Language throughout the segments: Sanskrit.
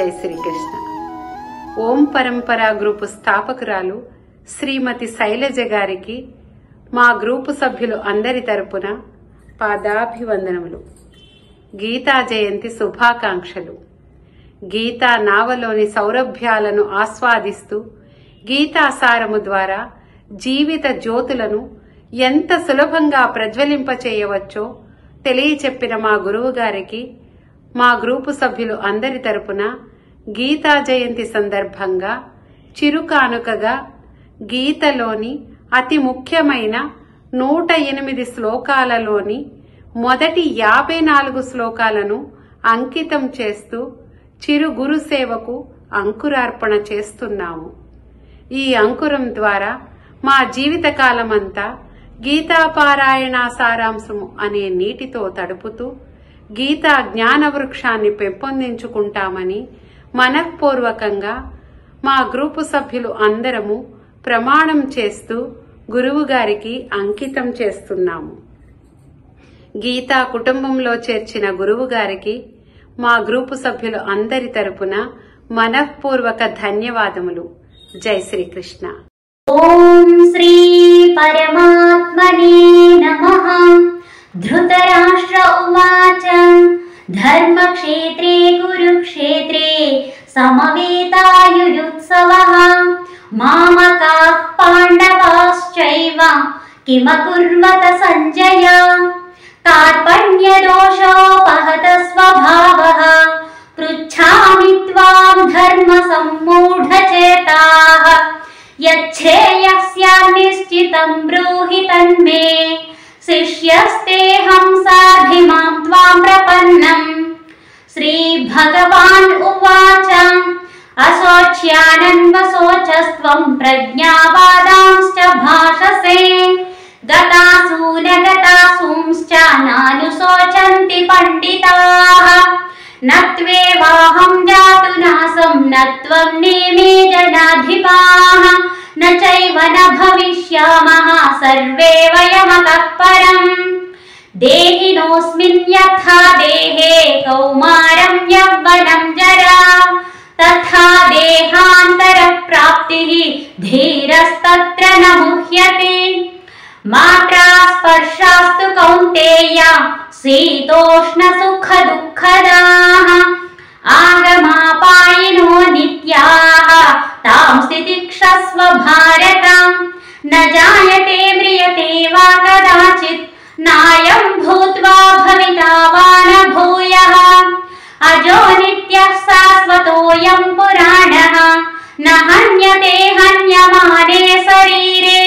జై శ్రీకృష్ణ. ఓం పరంపరా గ్రూపు స్థాపకురాలు శ్రీమతి శైలజ గారికి మా గ్రూపు సభ్యులు అందరి తరపున పాదాభివందనములు. గీతా జయంతి శుభాకాంక్షలు. గీతా నావలోని సౌరభ్యాలను ఆస్వాదిస్తూ గీతాసారము ద్వారా జీవిత జ్యోతులను ఎంత సులభంగా ప్రజ్వలింపచేయవచ్చో తెలియచెప్పిన మా గురువు గారికి మా గ్రూపు సభ్యులు అందరి తరపున గీతా జయంతి సందర్భంగా చిరుకానుకగా గీతలోని అతి ముఖ్యమైన 108 శ్లోకాలలోని మొదటి 54 శ్లోకాలను అంకితం చేస్తూ చిరు గురు సేవకు అంకురార్పణ చేస్తున్నాము. ఈ అంకురం ద్వారా మా జీవితకాలమంతా గీతాపారాయణ సారాంశము అనే నీటితో తడుపుతూ గీతా జ్ఞాన వృక్షాన్ని పెంపొందించుకుంటామని మనఃపూర్వకంగా మా గ్రూపు సభ్యులు అందరము ప్రమాణం చేస్తూ గురువు గారికి అంకితం చేస్తున్నాము. గీతా కుటుంబంలో చేర్చిన గురువు గారికి మా గ్రూపు సభ్యులు అందరి తరపున మనఃపూర్వక ధన్యవాదములు. జై శ్రీకృష్ణ. ఓం శ్రీ పరమాత్మనే నమః. ధృతరాష్ట్ర ఉవాచ ధర్మక్షేత్రే కురుక్షేత్రే సమవేతాయుయుత్సవః మామకాః పాండవాశ్చైవ కిమకుర్వత సంజయ కార్పణ్యదోషోపహత స్వభావః పృచ్ఛామి త్వాం ధర్మ సమ్మూఢచేతాః యచ్ఛేయస్యాన్నిశ్చితం బ్రూహి తన్మే శిష్యస్తేహం సాధిమాం త్వాం ప్రపన్నం. శ్రీ భగవాన్ ఉవాచ అశోచ్యానన్వశోచస్త్వం ప్రజ్ఞావాదాంశ్చ భాషసే గతాసూనగతాసూంశ్చ నానుశోచంతి పండితాః నత్వేవాహం జాతు నాసం నత్వం నేమే జనాధిపాః న చైవ న భవిష్యామః సర్వే వయమతః పరం. దేహినోస్మిన్ యథా దేహే కౌమారం యవ్వనం జరా తథా దేహాంతర ప్రాప్తిః ధీరస్తత్ర న ముహ్యతే. మాత్రా స్పర్శాస్తు కౌంతేయ శీతోష్ణ సుఖ దుఃఖదాః ఆగమాపాయినో నిత్యాః తాం స్థితిక్షస్వ భారత. న జాయతే మ్రియతే వా కదాచిత్ నాయం భూత్వా భవితా వా న భూయః అజో నిత్యః శాశ్వతోऽయం పురాణః న హన్యతే హన్యమానే శరీరే.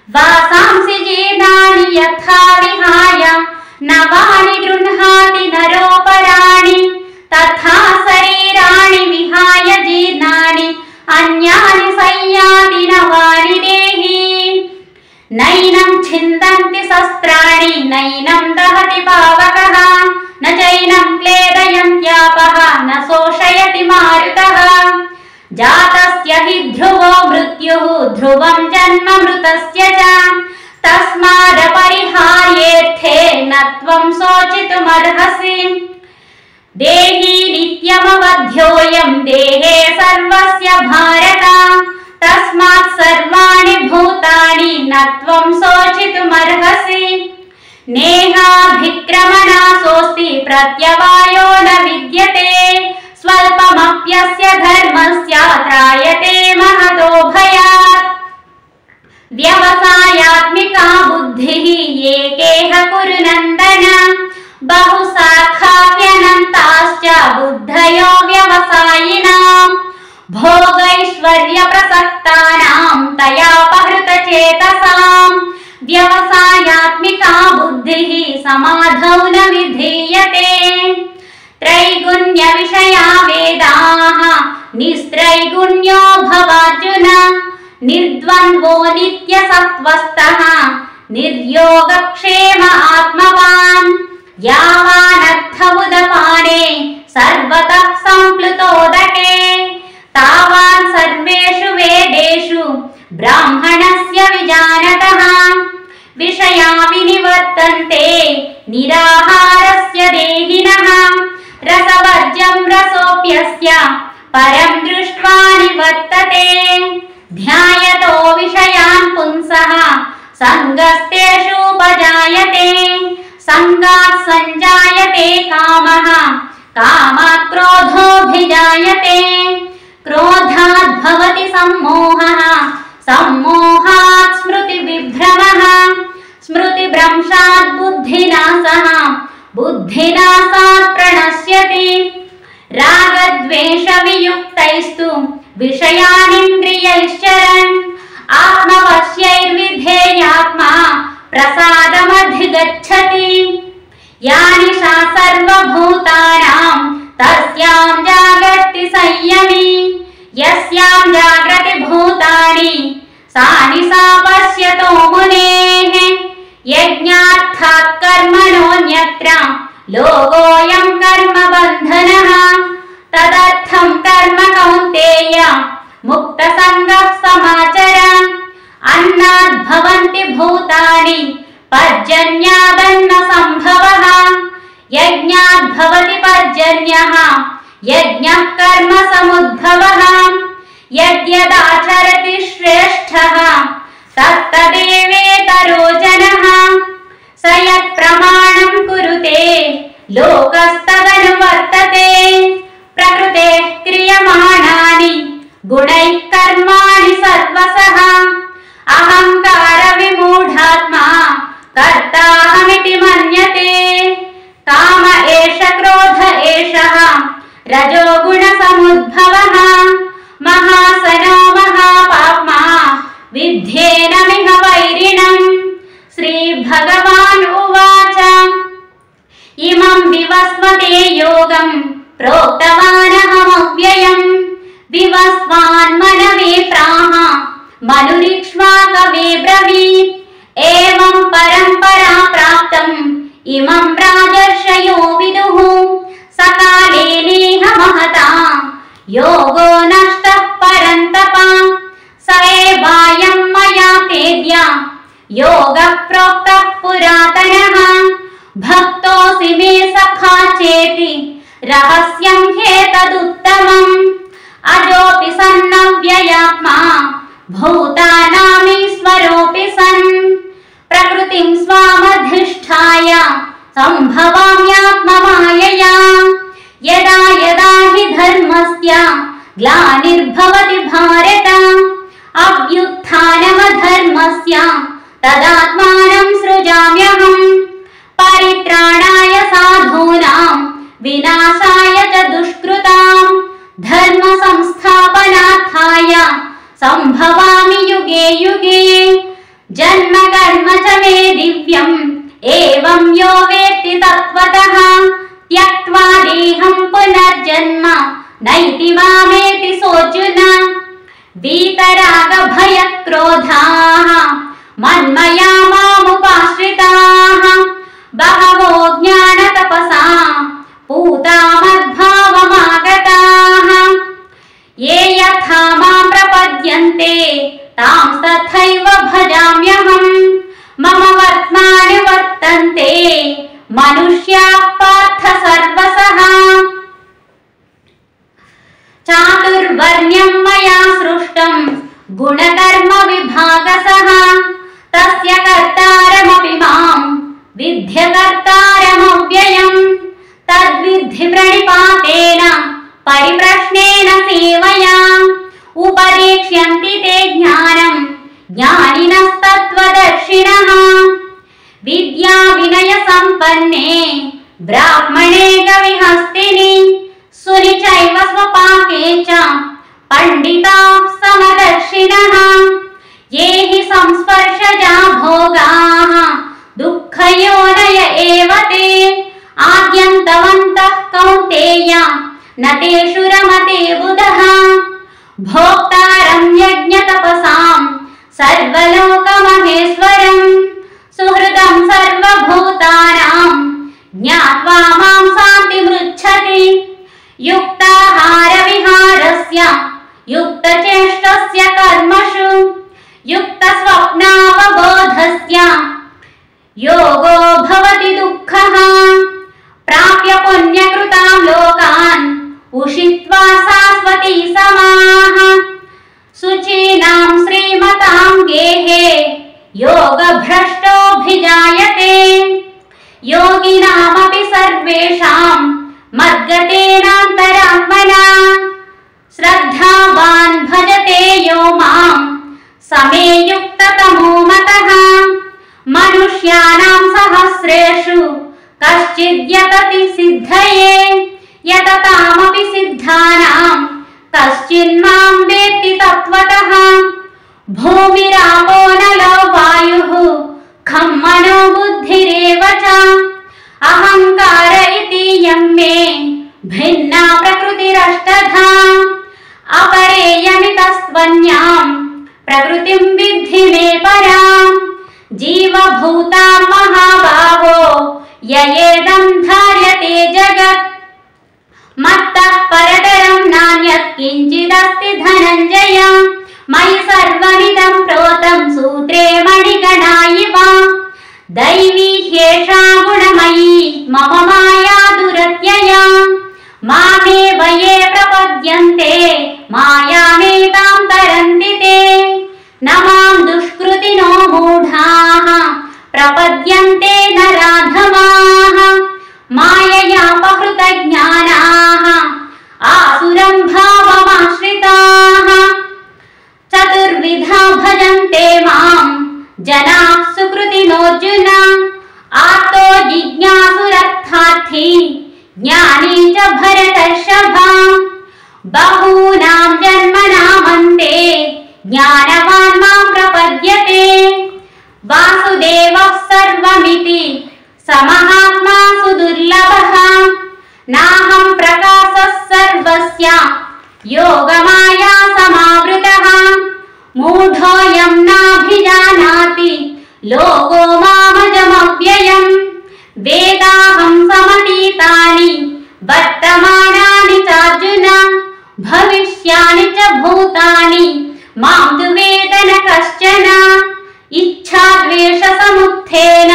వాసాంసి జీర్ణాని యథా విహాయ నవాని గృహ్ణాతి నరోపరాణి తథా శరీరాణి విహాయ జీర్ణాని అన్యాని సంయాతి నవాని దేహి. నైనం ఛిందంతి శస్త్రాణి నైనం దహతి పావకః న చైనం క్లేదయంత్యాపః న శోషయతి మారుతః. జాతస్య హి ధ్రువో మృత్యుః ధ్రువం జన్మ మృతస్య చ తస్మాదపరిహార్యేర్థే నత్వం శోచితుమర్హసి. దేహి నిత్యమవధ్యోయం దేహే సర్వస్య భారత తస్మాత్ సర్వాణి భూతాని నత్వం శోచితుమర్హసి. నేహాభిక్రమణాసోస్తి ప్రత్యవాయో న విద్యతే స్వల్పమప్యస్య ధర్మస్య త్రాయతే మహతో భయాత్. వ్యవసాయాత్మికా బుద్ధిః ఏకేహ కురు నందన బహుశాఖాప్యనంతాశ్చ బుద్ధయో వ్యవసాయినాం భోగైశ్వర్య ప్రసక్తానాం తయాపహృత చేతసాం. వ్యవసాయాత్మికా బుద్ధిః సమాధౌ న విధీయతే. త్రైగుణ్య విషయా వేదాః నిస్త్రైగుణ్యో భవార్జున నిర్ద్వంద్వో నిత్య సత్వస్తః నిర్యోగక్షేమ ఆత్మవాన్. యావానర్థ ఉదపానే సర్వతః సంప్లుతోదకే తావాన్ సర్వేషు వేదేషు బ్రాహ్మణస్య విజానతః. విషయా వినివర్తంతే నిరాహారస్య దేహినః रसवर्ज्यं रसोऽप्यस्य परं दृष्ट्वा निवर्तते ध्यायतो विषयान् पुंसः सङ्गस्तेषूपजायते सङ्गात् सञ्जायते कामः कामात् क्रोधोऽभिजायते क्रोधात् भवति सम्मोहः सम्मोहात् स्मृतिविभ्रमः स्मृतिभ्रंशात् बुद्धिनाशः बुद्धिनाशात् प्रणश्यति रागद्वेषवियुक्तैस्तु विषयानिन्द्रियैश्चरन् आत्मवश्यैर्विधेयात्मा प्रसादमधिगच्छति यानि सा सर्वभूतानां तस्यां जागर्ति संयमी यस्यां जाग्रति भूतानि सा निशा पश्यतो मुनेः यज्ञार्थात् कर्मणोऽन्यत्र लोकोऽयं कर्मबन्धनः तदर्थं कर्म कौन्तेय मुक्तसङ्गः समाचर अन्नाद् भवन्ति भूतानि पर्जन्यादन्न सम्भवः यज्ञाद् भवति पर्जन्यः यज्ञः कर्म समुद्भवः यद्यदाचरति श्रेष्ठः तत्तदेवेतरो जनः स यत्प्रमाणं कुरुते लोकस्तदनुवर्तते प्रकृतेः क्रियमाणानि गुणैः कर्माणि सर्वशः अहङ्कारविमूढात्मा कर्ताहमिति मन्यते काम एष क्रोध एषः रजोगुणसमुद्भवः महासनो महापाप्मा विद्येनमिह वैरिणम् श्रीभगवान् उवाच इमं विवस्वते योगं प्रोक्तवानहमव्ययम् विवस्वान् मनवे प्राह मनुरिक्ष्वाकवे ब्रवीत् एवं परम्परा प्राप्तम् इमं राजर्षयो विदुः सकाले नेह महता योगो नष्टः परन्तप स एवायं मया तेद्य योगः प्रोक्तः पुरातनः भक्तोऽसि मे सखा चेति रहस्यं ह्येतदुत्तमम् अजोऽपि सन्नव्ययात्मा भूतानामीश्वरोऽपि सन् प्रकृतिं स्वामधिष्ठाय सम्भवाम्यात्ममायया यदा यदा हि धर्मस्य ग्लानिर्भवति भारत अभ्युत्थानमधर्मस्य तदात्मानं सृजाम्यहम् परित्राणाय साधूनां विनाशाय च दुष्कृतां धर्म संस्थापनार्थाय सम्भवामि युगे युगे जन्म कर्म च मे दिव्यम् एवं यो वेत्ति तत्त्वतः त्यक्त्वा देहं पुनर्जन्म नैति मामेति सोऽर्जुन वीतरागभयक्रोधाः मन्मया मामुपाश्रिताः बहवो ज्ञानतपसा पूता मद्भावमागताः ये यथा मां प्रपद्यन्ते तां तथैव भजाम्यहम् मम वर्त्मानुवर्तन्ते मनुष्याः पार्थ सर्वशः चातुर्वर्ण्यं मया सृष्टं गुणकर्म विभागशः तस्य कर्तारमपि मां विद्यकर्तारमव्ययम् तद्विद्धि प्रणिपातेन परिप्रश्नेन सेवया उपदेक्ष्यन्ति ते ज्ञानं ज्ञानिनस्तत्त्वदर्शिनः विद्या विनय संपन्ने ब्राह्मणे गविहस्तिनि सुनिचैव स्वपाके च पंडिताः समदर्शिनः ये हि संस्पर्शजा भोगाः दुःखयोनय एव ते आद्यन्तवन्तः कौन्तेय न तेषु रमते बुधः भोक्तारं यज्ञतपसां सर्वलोकमहेश्वरम् सुहृदं सर्वभूतानां ज्ञात्वा मां शान्तिमृच्छति युक्ताहारविहारस्य युक्तचेष्टस्य कर्मसु युक्तस्वप्नावबोधस्य सर्वेषां मद्गतेनान्तरात्मना श्रद्धावान् भजते यो मां समे युक्ततमो मतः मनुष्याणां सहस्रेषु कश्चिद्यतति सिद्धये यततामपि सिद्धानां कश्चिन्मां वेत्ति तत्त्वतः भूमिरापो नलो वायुः खं मनो बुद्धिरेव च अहंकार इति यं मे भिन्ना प्रकृतिरष्टधा अपरेयमितस्त्वन्यां प्रकृतिं विद्धि मे परां जीवभूतां महाबाहो ययेदं धार्यते जगत् मत्तः परतरं नान्यत् किञ्चिदस्ति धनञ्जय मयि सर्वमिदं प्रोतं सूत्रे मणिगणा इव दैवी ह्येषा गुणमयी मम माया दुरत्यया मामेव ये प्रपद्यन्ते मायामेतां तरन्ति ते न मां दुष्कृतिनो मूढाः प्रपद्यन्ते नराधमाः माययापहृतज्ञानाः आसुरं भावमाश्रिताः चतुर्विधा भजन्ते मां जनाः सुकृतिनोऽर्जुन आर्तो जिज्ञासुरर्थार्थी ज्ञानी च भरतर्षभ बहूनां जन्मनामन्ते ज्ञानवान् मां प्रपद्यते वासुदेवः सर्वमिति समहात्मा सुदुर्लभः नाहं प्रकाशः सर्वस्य योगमाया समावृतः मूढोऽयं नाभिजानाति लोको मामजमव्ययम् वेदाहं समतीतानि वर्तमानानि चार्जुन भविष्यानि च भूतानि मां तु वेद न कश्चन इच्छाद्वेषसमुत्थेन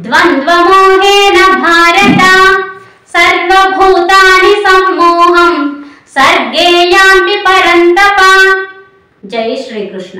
द्वन्द्वमोहेन भारत सर्वभूतानि सम्मोहं सर्गे यान्ति परन्तप। जय श्री कृष्ण।